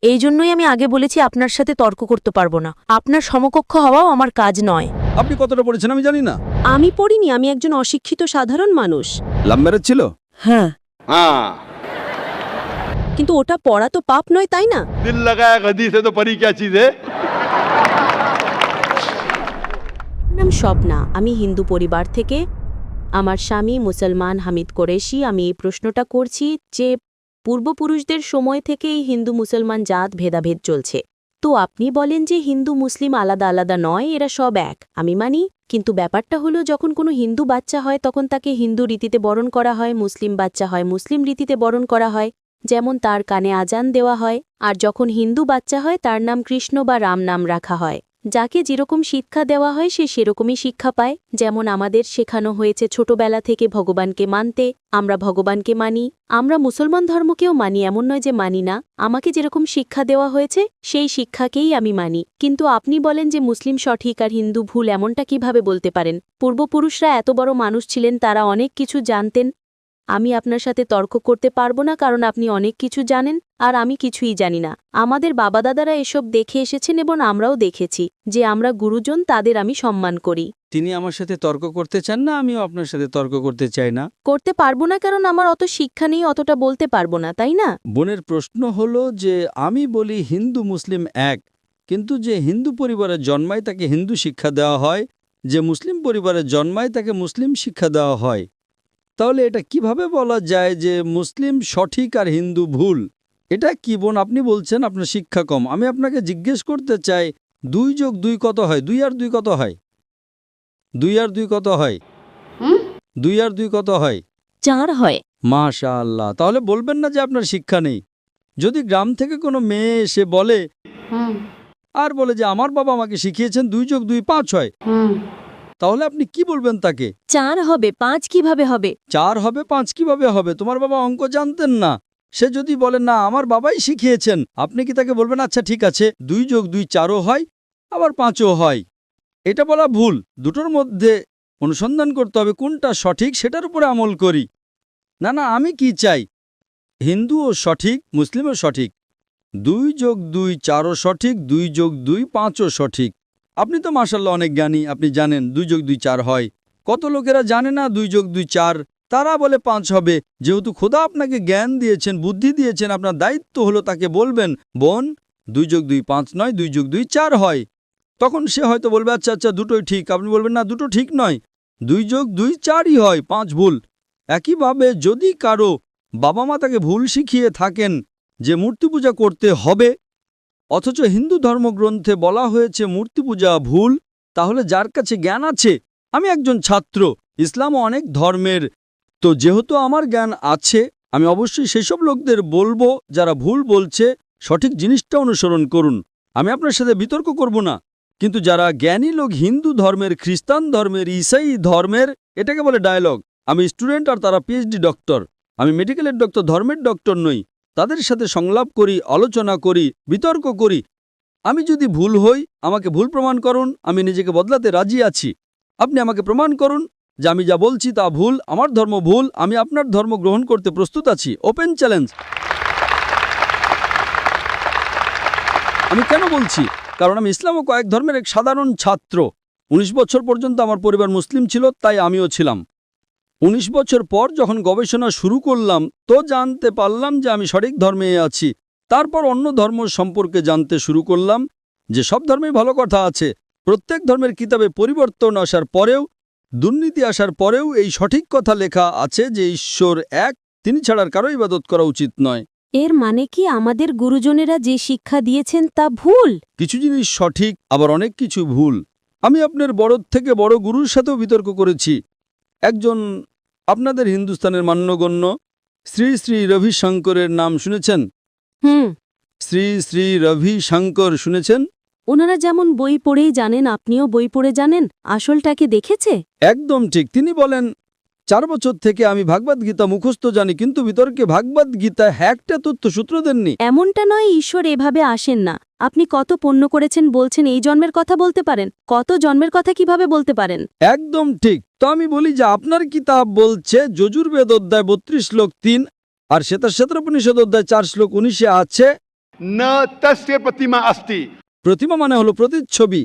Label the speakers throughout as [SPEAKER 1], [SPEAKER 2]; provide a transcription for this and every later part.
[SPEAKER 1] এই জন্যই আমি আগে বলেছি আপনার সাথে তর্ক করতে পারবো না। আপনার সমকক্ষ হওয়াও আমার কাজ নয়।
[SPEAKER 2] আপনি কতটা পড়েছেন আমি জানি না।
[SPEAKER 3] আমি পড়িনি, আমি একজন অশিক্ষিত সাধারণ মানুষ।
[SPEAKER 2] লাভ ম্যারেজ ছিল?
[SPEAKER 1] হ্যাঁ।
[SPEAKER 3] কিন্তু ওটা পড়া তো পাপ নয়, তাই না?
[SPEAKER 4] दिल लगाया गधी से तो परी क्या चीज है।
[SPEAKER 3] নাম স্বপ্না, আমি হিন্দু পরিবার থেকে। আমার স্বামী মুসলমান হামিদ কোরেশি। আমি এই প্রশ্নটা করছি যে পূর্বপুরুষদের সময় থেকেই হিন্দু মুসলমান জাত ভেদাভেদ চলছে। তো আপনি বলেন যে হিন্দু মুসলিম আলাদা আলাদা নয়, এরা সব এক। আমি মানি, কিন্তু ব্যাপারটা হলো যখন কোনো হিন্দু বাচ্চা হয় তখন তাকে হিন্দু রীতিতে বরণ করা হয়, মুসলিম বাচ্চা হয় মুসলিম রীতিতে বরণ করা হয়, যেমন তার কানে আজান দেওয়া হয়। আর যখন হিন্দু বাচ্চা হয় তার নাম কৃষ্ণ বা রাম নাম রাখা হয়। যাকে যেরকম শিক্ষা দেওয়া হয় সে সেরকমই শিক্ষা পায়। যেমন আমাদের শেখানো হয়েছে ছোটবেলা থেকে ভগবানকে মানতে, আমরা ভগবানকে মানি। আমরা মুসলমান ধর্মকেও মানি, এমন নয় যে মানি না। আমাকে যেরকম শিক্ষা দেওয়া হয়েছে সেই শিক্ষাকেই আমি মানি। কিন্তু আপনি বলেন যে মুসলিম সঠিক আর হিন্দু ভুল, এমনটা কিভাবে বলতে পারেন? পূর্বপুরুষরা এত বড় মানুষ ছিলেন, তারা অনেক কিছু জানতেন। আমি আপনার সাথে তর্ক করতে পারবো না, কারণ আপনি অনেক কিছু জানেন আর আমি কিছুই জানি না। আমাদের বাবা দাদারা এসব দেখে এসেছেন এবং আমরাও দেখেছি যে আমরা গুরুজন, তাদের আমি সম্মান করি।
[SPEAKER 2] তিনি আমার সাথে তর্ক করতে চান না, আমিও আপনার সাথে তর্ক করতে চাই না।
[SPEAKER 3] করতে পারবো না কারণ আমার অত শিক্ষা নেই, অতটা বলতে পারবো না, তাই না?
[SPEAKER 2] বোনের প্রশ্ন হলো যে আমি বলি হিন্দু মুসলিম এক, কিন্তু যে হিন্দু পরিবারে জন্মায় তাকে হিন্দু শিক্ষা দেওয়া হয়, যে মুসলিম পরিবারে জন্মায় তাকে মুসলিম শিক্ষা দেওয়া হয়। তাহলে এটা কিভাবে বলা যায় যে মুসলিম সঠিক আর হিন্দু ভুল? এটা কি বোন আপনি বলছেন আপনার শিক্ষা কম। আমি আপনাকে জিজ্ঞেস করতে চাই 2 যোগ 2 কত হয়? 2 আর 2 কত হয়? 2 আর 2 কত হয়? 2 আর 2 কত হয়?
[SPEAKER 3] 4 হয়।
[SPEAKER 2] মাশাআল্লাহ। তাহলে বলবেন না যে আপনার শিক্ষা নেই। যদি গ্রাম থেকে কোনো মেয়ে এসে বলে আর বলে যে আমার বাবা আমাকে শিখিয়েছেন 2 যোগ 2 5 হয়, তাহলে আপনি কি বলবেন তাকে?
[SPEAKER 3] 4 হবে, 5 কিভাবে হবে?
[SPEAKER 2] 4 হবে 5 কিভাবে হবে? তোমার বাবা অঙ্ক জানতেন না। সে যদি বলে না আমার বাবাই শিখিয়েছেন, আপনি কি তাকে বলবেন আচ্ছা ঠিক আছে 2 যোগ 2 4ও হয় আবার 5ও হয়? এটা বলা ভুল। দুটোর মধ্যে অনুসন্ধান করতে হবে কোনটা সঠিক, সেটার উপরে আমল করি। না না, আমি কি চাই হিন্দুও সঠিক মুসলিমও সঠিক, 2 যোগ 2 4ও সঠিক, 2 যোগ 2 5ও সঠিক। আপনি তো মাশাআল্লাহ অনেক জ্ঞানী, আপনি জানেন 2 যোগ 2 4 হয়। কত লোকেরা জানে না 2 যোগ 2 4, তারা বলে 5 হবে। যেহেতু খোদা আপনাকে জ্ঞান দিয়েছেন, বুদ্ধি দিয়েছেন, আপনার দায়িত্ব হলো তাকে বলবেন বোন 2 যোগ 2 5 নয়, 2 যোগ 2 4 হয়। তখন সে হয়তো বলবে আচ্ছা আচ্ছা দুটোই ঠিক। আপনি বলবেন না দুটো ঠিক নয়, 2 যোগ 2 4ই হয়, 5 ভুল। একইভাবে যদি কারো বাবা মা তাকে ভুল শিখিয়ে থাকেন যে মূর্তি পূজা করতে হবে, অথচ হিন্দু ধর্মগ্রন্থে বলা হয়েছে মূর্তি পূজা ভুল, তাহলে যার কাছে জ্ঞান আছে, আমি একজন ছাত্র, ইসলামও অনেক ধর্মের, তো যেহেতু আমার জ্ঞান আছে আমি অবশ্যই সেসব লোকদের বলবো যারা ভুল বলছে সঠিক জিনিসটা অনুসরণ করুন। আমি আপনার সাথে বিতর্ক করব না। কিন্তু যারা জ্ঞানী লোক হিন্দু ধর্মের, খ্রিস্টান ধর্মের, ঈসাই ধর্মের, এটাকে বলে ডায়ালগ। আমি স্টুডেন্ট আর তারা পিএইচডি ডক্টর। আমি মেডিকেলের ডক্টর, ধর্মের ডক্টর নই। তাদের সাথে সংলাপ করি, আলোচনা করি, বিতর্ক করি। আমি যদি ভুল হই আমাকে ভুল প্রমাণ করুন, আমি নিজেকে বদলাতে রাজি আছি। আপনি আমাকে প্রমাণ করুন যে আমি যা বলছি তা ভুল, আমার ধর্ম ভুল, আমি আপনার ধর্ম গ্রহণ করতে প্রস্তুত আছি। Open challenge. আমি কেন বলছি? কারণ আমি ইসলাম ও কয়েক ধর্মের এক সাধারণ ছাত্র। 19 বছর পর্যন্ত আমার পরিবার মুসলিম ছিল, তাই আমিও ছিলাম। 19 বছর পর যখন গবেষণা শুরু করলাম তো জানতে পারলাম যে আমি সঠিক ধর্মে আছি। তারপর অন্য ধর্ম সম্পর্কে জানতে শুরু করলাম যে সব ধর্মেই ভালো কথা আছে। প্রত্যেক ধর্মের কিতাবে পরিবর্তন আসার পরেও, দুর্নীতি আসার পরেও এই সঠিক কথা লেখা আছে যে ঈশ্বর এক, তিনি ছাড়ার কারো ইবাদত করা উচিত নয়।
[SPEAKER 3] এর মানে কি আমাদের গুরুজনেরা যে শিক্ষা দিয়েছেন তা ভুল?
[SPEAKER 2] কিছু জিনিস সঠিক, আবার অনেক কিছু ভুল। আমি আপনার বড় থেকে বড় গুরুর সাথেও বিতর্ক করেছি। একজন আপনাদের হিন্দুস্তানের মান্যগণ্য শ্রী শ্রী রবিশঙ্করের নাম শুনেছেন? শ্রী শ্রী রবিশঙ্কর শুনেছেন?
[SPEAKER 3] ওনারা যেমন বই পড়েই জানেন, আপনিও বই পড়ে জানেন। আসলটাকে দেখেছে?
[SPEAKER 2] একদম ঠিক। তিনি বলেন 4 বছর থেকে আমি ভাগবত গীতা মুখস্থ জানি, কিন্তু বিতর্কে ভাগবত গীতা একটা তথ্যসূত্র দেননি।
[SPEAKER 3] এমনটা নয়, ঈশ্বর এভাবে আসেন না। আপনি কত পুণ্য করেছেন বলছেন এই জন্মের কথা বলতে পারেন? কত জন্মের কথা কিভাবে বলতে পারেন?
[SPEAKER 2] একদম ঠিক। তো আমি বলি যে আপনার কিতাব বলছে যজুর্বেদ অধ্যায় 32 শ্লোক 3 আর শ্বেতাশ্বেতর উপনিষদ অধ্যায় 4 শ্লোক 19 আছে
[SPEAKER 4] न तस्य प्रतिमा अस्ति।
[SPEAKER 2] প্রতিমা মানে হলো প্রতিচ্ছবি।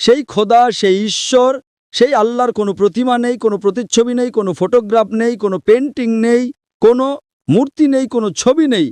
[SPEAKER 2] সেই খোদা, সেই ঈশ্বর, সেই আল্লাহর কোনো প্রতিমা নেই, কোনো প্রতিচ্ছবি নেই, কোনো ফটোগ্রাফ নেই, কোনো পেন্টিং নেই, কোনো মূর্তি নেই, কোনো ছবি নেই।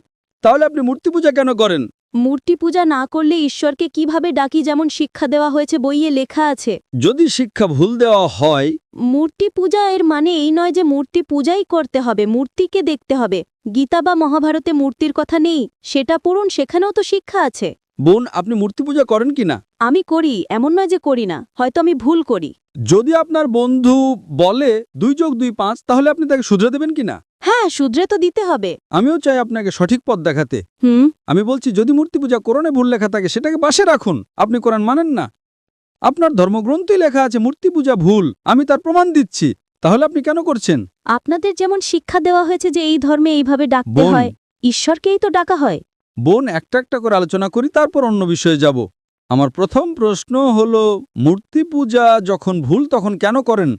[SPEAKER 2] তাহলে আপনি মূর্তি পূজা কেন করেন?
[SPEAKER 3] মূর্তি পূজা না করলে ঈশ্বরকে কিভাবে ডাকি, যেমন শিক্ষা দেওয়া হয়েছে, বইয়ে লেখা আছে।
[SPEAKER 2] যদি শিক্ষা ভুল দেওয়া হয়,
[SPEAKER 3] মূর্তি পূজা এর মানে এই নয় যে মূর্তি পূজাই করতে হবে, মূর্তিকে দেখতে হবে। গীতা বা মহাভারতে মূর্তির কথা নেই, সেটা পড়ুন, সেখানেও তো শিক্ষা আছে।
[SPEAKER 2] বোন, আপনি মূর্তি পূজা করেন কি না?
[SPEAKER 3] আমি করি, এমন নয় যে করি না, হয়তো আমি ভুল করি।
[SPEAKER 2] যদি আপনার বন্ধু বলে 2 যোগ 2 5, তাহলে আপনি তাকে শুধরে দেবেন কিনা?
[SPEAKER 3] হ্যাঁ, শুধরে তো দিতে হবে।
[SPEAKER 2] আমিও চাই আপনাকে সঠিক পথ দেখাতে।
[SPEAKER 3] হুম।
[SPEAKER 2] আমি বলছি, যদি মূর্তি পূজা কোরআনে ভুল লেখা থাকে সেটাকে পাশে রাখুন। আপনি কোরআন মানেন না, আপনার ধর্মগ্রন্থই লেখা আছে মূর্তি পূজা ভুল, আমি তার প্রমাণ দিচ্ছি। তাহলে আপনি কেন করছেন?
[SPEAKER 3] আপনাদের যেমন শিক্ষা দেওয়া হয়েছে যে এই ধর্মে এইভাবে ডাকতে
[SPEAKER 2] বোন।
[SPEAKER 3] হয়, ঈশ্বরকেই তো ডাকা হয়।
[SPEAKER 2] বোন, একটা একটা করে আলোচনা করি, তারপর অন্য বিষয়ে যাব। আমার প্রথম প্রশ্ন হলো, মূর্তি পূজা যখন ভুল তখন কেন করেন?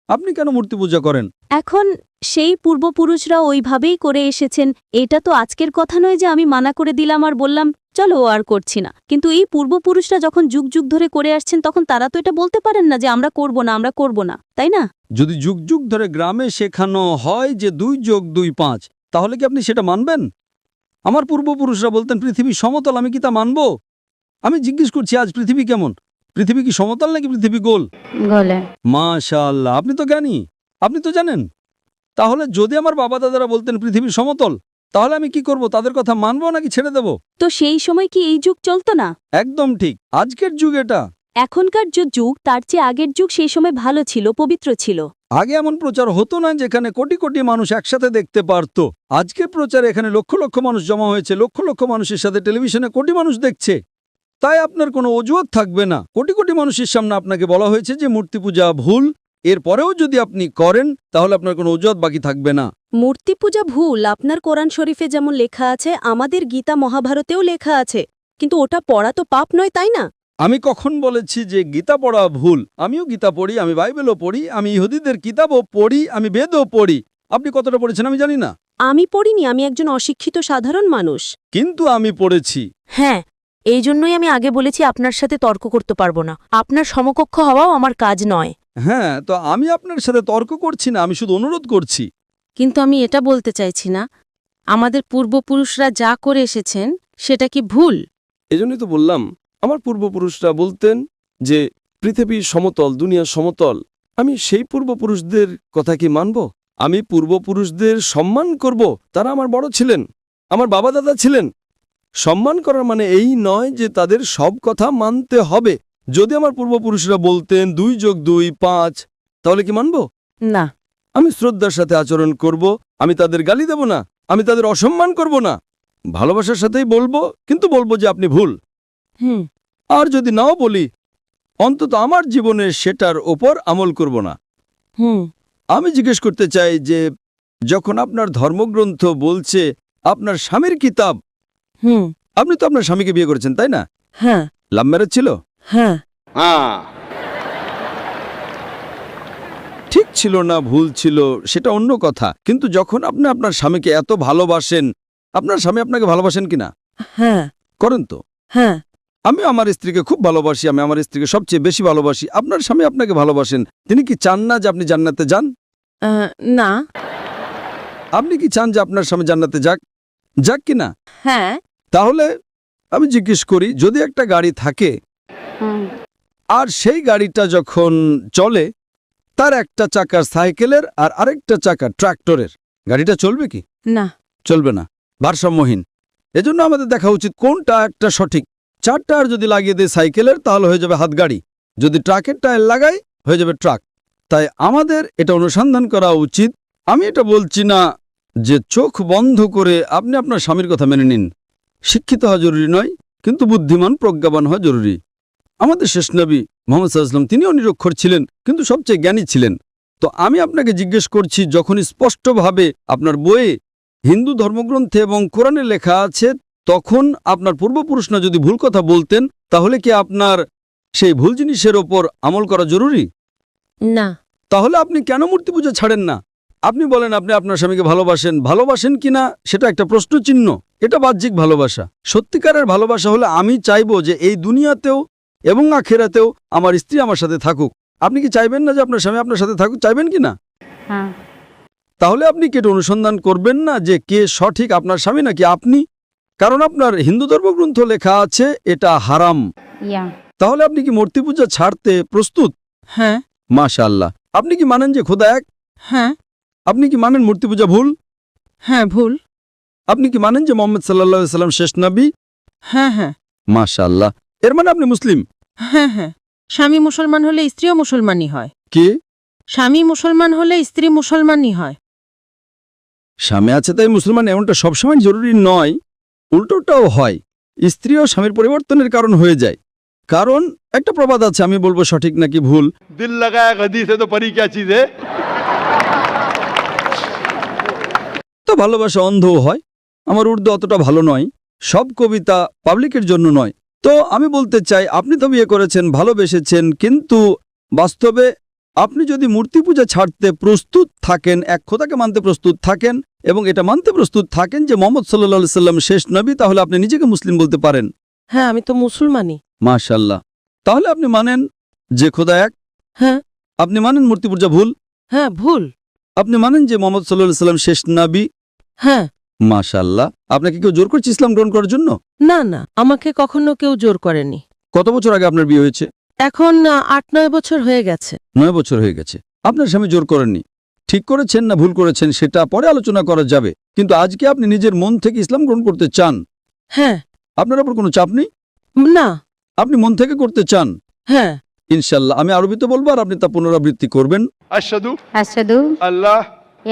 [SPEAKER 2] আপনি কেন মূর্তি পূজা করেন?
[SPEAKER 3] এখন সেই পূর্বপুরুষরা ওইভাবেই করে এসেছেন, এটা তো আজকের কথা নয় যে আমি মানা করে দিলাম আর বললাম চলো ও আর করছি না। কিন্তু এই পূর্বপুরুষরা যখন যুগ যুগ ধরে করে আসছেন, তখন তারা তো এটা বলতে পারেন না যে আমরা করব না, আমরা করব না, তাই না?
[SPEAKER 2] যদি যুগ যুগ ধরে গ্রামে শেখানো হয় যে 2 যোগ 2 5, তাহলে কি আপনি সেটা মানবেন? আমার পূর্বপুরুষরা বলতেন পৃথিবী সমতল, আমি কি তা মানব? আমি জিজ্ঞেস করছি, আজ পৃথিবী কেমন? পৃথিবী কি সমতল নাকি পৃথিবী গোল?
[SPEAKER 3] গলে।
[SPEAKER 2] মাশাআল্লাহ, আপনি তো জ্ঞানী, আপনি তো জানেন। তাহলে যদি আমার বাবা দাদারা বলতেন পৃথিবী সমতল, তাহলে আমি কি করব? তাদের কথা মানবো নাকি ছেড়ে দেব?
[SPEAKER 3] তো সেই সময় কি এই যুগ চলতো না?
[SPEAKER 2] একদম ঠিক, আজকের যুগ এটা।
[SPEAKER 3] এখনকার যে যুগ, তার চেয়ে আগের যুগ সেই সময় ভালো ছিল, পবিত্র ছিল।
[SPEAKER 2] আগে এমন প্রচার হতো না যেখানে কোটি কোটি মানুষ একসাথে দেখতে পারত। আজকের প্রচারে এখানে লক্ষ লক্ষ মানুষ জমা হয়েছে, লক্ষ লক্ষ মানুষের সাথে টেলিভিশনে কোটি মানুষ দেখছে। তাই আপনার কোনো অজুহাত থাকবে না। কোটি কোটি মানুষের সামনে আপনাকে বলা হয়েছে যে মূর্তি পূজা ভুল, এরপরেও যদি আপনি করেন তাহলে আপনার কোনো অজুহাত বাকি থাকবে না।
[SPEAKER 3] মূর্তি পূজা ভুল আপনার কোরআন শরীফে যেমন লেখা আছে, আমাদের গীতা মহাভারতেও লেখা আছে, কিন্তু ওটা পড়া তো পাপ নয়, তাই না?
[SPEAKER 2] আমি কখন বলেছি যে গীতা পড়া ভুল? আমিও গীতা পড়ি, আমি বাইবেলও পড়ি, আমি ইহুদিদের কিতাবও পড়ি, আমি বেদও পড়ি। আপনি কতটা পড়েছেন আমি জানি না,
[SPEAKER 3] আমি পড়িনি, আমি একজন অশিক্ষিত সাধারণ মানুষ।
[SPEAKER 2] কিন্তু আমি পড়েছি।
[SPEAKER 1] হ্যাঁ, এই জন্যই আমি আগে বলেছি আপনার সাথে তর্ক করতে পারবো না। আপনার সমকক্ষ হওয়াও আমার কাজ নয়।
[SPEAKER 2] হ্যাঁ, তো আমি আপনার সাথে তর্ক করছি না, আমি শুধু অনুরোধ করছি।
[SPEAKER 5] কিন্তু আমি এটা বলতে চাইছি না আমাদের পূর্বপুরুষরা যা করে এসেছেন সেটা কি ভুল?
[SPEAKER 6] এজন্যই তো বললাম, আমার পূর্বপুরুষরা বলতেন যে পৃথিবী সমতল, দুনিয়া সমতল। আমি সেই পূর্বপুরুষদের কথা কি মানব? আমি পূর্বপুরুষদের সম্মান করব, তারা আমার বড় ছিলেন, আমার বাবা দাদা ছিলেন। সম্মান করার মানে এই নয় যে তাদের সব কথা মানতে হবে। যদি আমার পূর্বপুরুষরা বলতেন 2 যোগ 2 5, তাহলে কি মানব?
[SPEAKER 5] না।
[SPEAKER 6] আমি শ্রদ্ধার সাথে আচরণ করব, আমি তাদের গালি দেব না, আমি তাদের অসম্মান করব না, ভালোবাসার সাথেই বলবো, কিন্তু বলবো যে আপনি ভুল।
[SPEAKER 5] হুম।
[SPEAKER 6] আর যদি নাও বলি, অন্তত আমার জীবনে সেটার ওপর আমল করব না।
[SPEAKER 5] হুম।
[SPEAKER 6] আমি জিজ্ঞেস করতে চাই যে যখন আপনার ধর্মগ্রন্থ বলছে আপনার স্বামীর কিতাব,
[SPEAKER 5] হুম।
[SPEAKER 6] আপনি তো আপনার স্বামীকে বিয়ে করেছেন, তাই না?
[SPEAKER 5] হ্যাঁ।
[SPEAKER 6] লাভ ম্যারেজ ছিল?
[SPEAKER 5] হ্যাঁ।
[SPEAKER 4] हाँ
[SPEAKER 6] ঠিক ছিল না ভুল ছিল সেটা অন্য কথা, কিন্তু যখন আপনি আপনার স্বামীকে এত ভালোবাসেন, আপনার স্বামী আপনাকে ভালোবাসেন কিনা?
[SPEAKER 5] হ্যাঁ।
[SPEAKER 6] করেন তো?
[SPEAKER 5] হ্যাঁ।
[SPEAKER 6] আমি আমার স্ত্রীকে খুব ভালোবাসি, আমি আমার স্ত্রীকে সবচেয়ে বেশি ভালোবাসি। আপনার স্বামী আপনাকে ভালোবাসেন, তিনি কি চান না যে আপনি জান্নাতে যান?
[SPEAKER 5] না।
[SPEAKER 6] আপনি কি চান যে আপনার স্বামী জান্নাতে যাক? যাক কিনা?
[SPEAKER 5] হ্যাঁ।
[SPEAKER 6] তাহলে আমি জিজ্ঞেস করি, যদি একটা গাড়ি থাকে আর সেই গাড়িটা যখন চলে, তার একটা চাকা সাইকেলের আর আরেকটা চাকা ট্রাক্টরের, গাড়িটা চলবে কি?
[SPEAKER 5] না।
[SPEAKER 6] চলবে না, ভারসাম্যহীন। এজন্য আমাদের দেখা উচিত কোনটা একটা সঠিক। 4 টায়ার যদি লাগিয়ে দেয় সাইকেলের, তাহলে হয়ে যাবে হাতগাড়ি। যদি ট্রাকের টায়ার লাগাই, হয়ে যাবে ট্রাক। তাই আমাদের এটা অনুসন্ধান করা উচিত। আমি এটা বলছি না যে চোখ বন্ধ করে আপনি আপনার স্বামীর কথা মেনে নিন। শিক্ষিত হওয়া জরুরি নয়, কিন্তু বুদ্ধিমান প্রজ্ঞাবান হওয়া জরুরি। আমাদের শেষ নবী মুহাম্মদ সাল্লাল্লাহু আলাইহি ওয়াসাল্লাম, তিনিও নিরক্ষর ছিলেন, কিন্তু সবচেয়ে জ্ঞানী ছিলেন। তো আমি আপনাকে জিজ্ঞেস করছি, যখন স্পষ্টভাবে আপনার বইয়ে, হিন্দু ধর্মগ্রন্থে এবং কোরআনে লেখা আছে, তখন আপনার পূর্বপুরুষরা যদি ভুল কথা বলতেন, তাহলে কি আপনার সেই ভুল জিনিসের ওপর আমল করা জরুরি?
[SPEAKER 5] না।
[SPEAKER 6] তাহলে আপনি কেন মূর্তি পূজা ছাড়েন না? আপনি বলেন আপনি আপনার স্বামীকে ভালোবাসেন কিনা সেটা একটা প্রশ্ন চিহ্ন। এটা বাহ্যিক ভালোবাসা। সত্যিকারের ভালোবাসা হলে আমি চাইবো যে এই দুনিয়াতেও এবং আখেরাতেও আমার স্ত্রী আমার সাথে থাকুক। আপনি কি চাইবেন না যে আপনার স্বামী আপনার সাথে থাকুক? চাইবেন কি না?
[SPEAKER 7] হ্যাঁ।
[SPEAKER 6] তাহলে আপনি কি এটা অনুসন্ধান করবেন না যে কে সঠিক, আপনার স্বামী নাকি আপনি? কারণ আপনার হিন্দু ধর্মগ্রন্থ লেখা আছে এটা হারাম।
[SPEAKER 7] ইয়া।
[SPEAKER 6] তাহলে আপনি কি মূর্তি পূজা ছাড়তে প্রস্তুত?
[SPEAKER 5] হ্যাঁ।
[SPEAKER 6] মাশাআল্লাহ। আপনি কি মানেন যে খোদা এক?
[SPEAKER 5] হ্যাঁ।
[SPEAKER 6] আপনি কি মানেন মূর্তি পূজা ভুল?
[SPEAKER 5] হ্যাঁ, ভুল।
[SPEAKER 6] আপনি কি মানেন যে মোহাম্মদ সাল্লাল্লাহু আলাইহি সাল্লাম শেষ নবী?
[SPEAKER 5] হ্যাঁ, হ্যাঁ।
[SPEAKER 6] মাশাআল্লাহ। এর মানে আপনি মুসলিম?
[SPEAKER 5] হ্যাঁ, হ্যাঁ। স্বামী মুসলমান হলে স্ত্রীও মুসলমানই হয়।
[SPEAKER 6] কি?
[SPEAKER 5] স্বামী মুসলমান হলে স্ত্রী মুসলমানই হয়।
[SPEAKER 6] স্বামী আছে তাই মুসলমান এমনটা সবসময় জরুরি নয়, উল্টোটাও হয়। স্ত্রীও স্বামীর পরিবর্তনের কারণ হয়ে যায়। কারণ একটা প্রবাদ আছে, আমি বলবো সঠিক নাকি ভুল।
[SPEAKER 4] दिल लगाया गदी से तो परी क्या चीज है।
[SPEAKER 6] তো ভালোবাসা অন্ধও হয়। আমার উর্দু অতটা ভালো নয়, সব কবিতা পাবলিকের জন্য নয়। তো আমি বলতে চাই, আপনি তো বিয়ে করেছেন, ভালোবেসেছেন, কিন্তু বাস্তবে আপনি যদি মূর্তি পূজা ছাড়তে প্রস্তুত থাকেন, এক খোদাকে মানতে প্রস্তুত থাকেন এবং এটা মানতে প্রস্তুত থাকেন যে মোহাম্মদ সাল্লাল্লাহু আলাইহি সাল্লাম শেষ নবী, তাহলে আপনি নিজেকে মুসলিম বলতে পারেন।
[SPEAKER 5] হ্যাঁ, আমি তো মুসলমানই।
[SPEAKER 6] মাশাআল্লাহ। তাহলে আপনি মানেন যে খোদা এক?
[SPEAKER 5] হ্যাঁ।
[SPEAKER 6] আপনি মানেন মূর্তি পূজা ভুল?
[SPEAKER 5] হ্যাঁ, ভুল।
[SPEAKER 6] আপনি মানেন যে মোহাম্মদ সাল্লাল্লাহু আলাইহি সাল্লাম শেষ নবী?
[SPEAKER 5] হ্যাঁ।
[SPEAKER 6] মাশাআল্লাহ। আপনাকে কেউ জোর করছে ইসলাম গ্রহণ করার জন্য?
[SPEAKER 5] না, না, আমাকে কখনো কেউ জোর করেনি।
[SPEAKER 6] কত বছর আগে আপনার বিয়ে হয়েছে?
[SPEAKER 5] এখন 8-9 বছর হয়ে গেছে।
[SPEAKER 6] 9 বছর হয়ে গেছে। আপনার স্বামী জোর করেননি। ঠিক করেছেন না ভুল করেছেন সেটা পরে আলোচনা করা যাবে, কিন্তু আজকে আপনি নিজের মন থেকে ইসলাম গ্রহণ করতে চান।
[SPEAKER 5] হ্যাঁ।
[SPEAKER 6] আপনার উপর কোনো চাপ নেই,
[SPEAKER 5] না।
[SPEAKER 6] আপনি মন থেকে করতে চান।
[SPEAKER 5] হ্যাঁ।
[SPEAKER 6] ইনশাআল্লাহ আমি আরবিতে বলবো আর আপনি তা পুনরাবৃত্তি করবেন।
[SPEAKER 4] अशहदु
[SPEAKER 7] আশহাদু
[SPEAKER 4] अल्लाह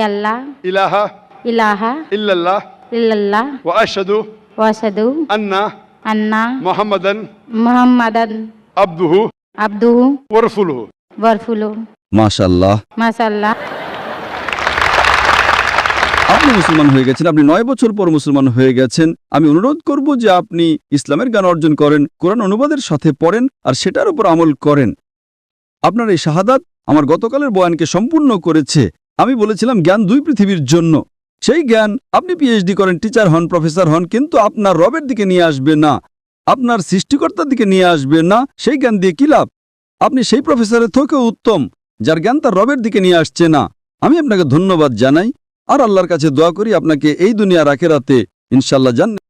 [SPEAKER 7] আল্লাহ
[SPEAKER 4] इलाहा
[SPEAKER 7] ইলাহা
[SPEAKER 4] इल्लल्लाह
[SPEAKER 7] ইল্লাল্লাহ
[SPEAKER 4] व अशहदु
[SPEAKER 7] ওয়া আশহাদু
[SPEAKER 4] अन्ना
[SPEAKER 7] আন্না
[SPEAKER 4] मुहम्मदन
[SPEAKER 7] মুহাম্মাদান
[SPEAKER 4] अब्दुहु
[SPEAKER 7] আবদুহু
[SPEAKER 4] व रसूलुहु।
[SPEAKER 7] ওয়া রাসূলুহু।
[SPEAKER 6] মাশাআল্লাহ।
[SPEAKER 7] মাশাআল্লাহ।
[SPEAKER 6] আপনি মুসলমান হয়ে গেছেন, আপনি 9 বছর পর মুসলমান হয়ে গেছেন। আমি অনুরোধ করব যে আপনি ইসলামের জ্ঞান অর্জন করেন, কোরআন অনুবাদের সাথে পড়েন আর সেটার উপর আমল করেন। আপনার এই শাহাদাত আমার গতকালের বয়ানকে সম্পূর্ণ করেছে। আমি বলেছিলাম জ্ঞান 2 পৃথিবীর জন্য। সেই জ্ঞান আপনি পিএইচডি করেন, টিচার হন, প্রফেসর হন, কিন্তু আপনার রবের দিকে নিয়ে আসবে না, আপনার সৃষ্টিকর্তার দিকে নিয়ে আসবে না। সেই জ্ঞান দিয়ে কি লাভ? আপনি সেই প্রফেসরের থেকেও উত্তম যার জ্ঞান তার রবের দিকে নিয়ে আসছে না। আমি আপনাকে ধন্যবাদ জানাই আর আল্লাহর কাছে দোয়া করি আপনাকে এই দুনিয়ার আখিরাতে ইনশাআল্লাহ জান্নাত